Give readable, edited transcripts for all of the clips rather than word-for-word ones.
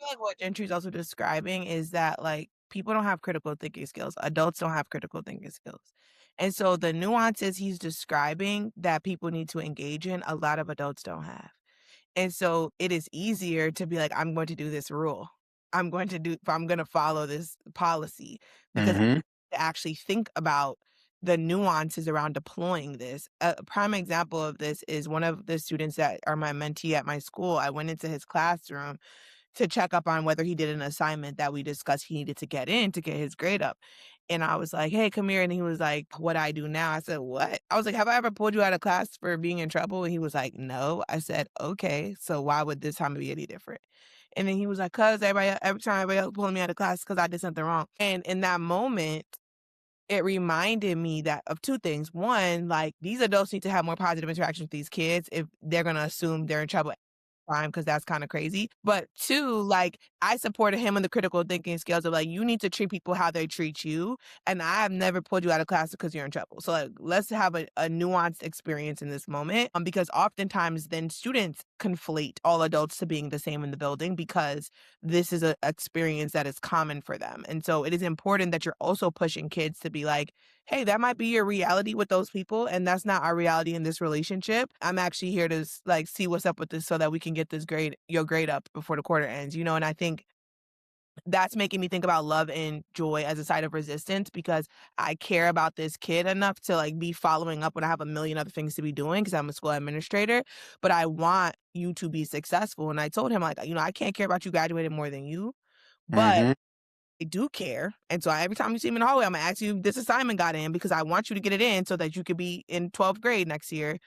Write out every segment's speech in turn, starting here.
feel like what Gentry's also describing is that, like, people don't have critical thinking skills. Adults don't have critical thinking skills. And so the nuances he's describing that people need to engage in, a lot of adults don't have. And so it is easier to be like, I'm going to do this rule. I'm going to follow this policy because Mhm. to actually think about the nuances around deploying this. A prime example of this is one of the students that are my mentee at my school. I went into his classroom to check up on whether he did an assignment that we discussed he needed to get in to get his grade up. And I was like, "Hey, come here." And he was like, "What I do now?" I said, "What?" I was like, "Have I ever pulled you out of class for being in trouble?" And he was like, "No." I said, "Okay, so why would this time be any different?" And then he was like, "'Cause every time everybody else pulling me out of class because I did something wrong." And in that moment, it reminded me that of 2 things. One, like, these adults need to have more positive interactions with these kids if they're gonna assume they're in trouble time because that's kinda crazy. But 2, like, I supported him in the critical thinking skills of, like, you need to treat people how they treat you, and I have never pulled you out of class because you're in trouble. So, like, let's have a nuanced experience in this moment, because oftentimes then students conflate all adults to being the same in the building because this is a experience that is common for them. And so it is important that you're also pushing kids to be like, hey, that might be your reality with those people, and that's not our reality in this relationship. I'm actually here to like see what's up with this so that we can get your grade up before the quarter ends, you know? And I think that's making me think about love and joy as a side of resistance because I care about this kid enough to like be following up when I have a million other things to be doing because I'm a school administrator, but I want you to be successful. And I told him like, I can't care about you graduating more than you, but Mhm. I do care. And so every time you see me in the hallway, I'm gonna ask you if this assignment got in because I want you to get it in so that you could be in 12th grade next year.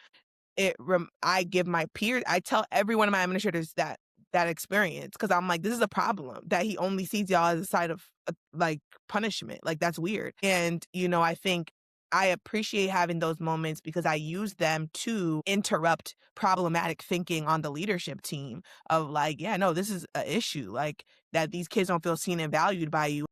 I give my peers, I tell every one of my administrators that experience because I'm like, this is a problem that he only sees y'all as a side of like punishment. Like that's weird. And I think I appreciate having those moments because I use them to interrupt problematic thinking on the leadership team of like, yeah, no, this is an issue. Like that these kids don't feel seen and valued by you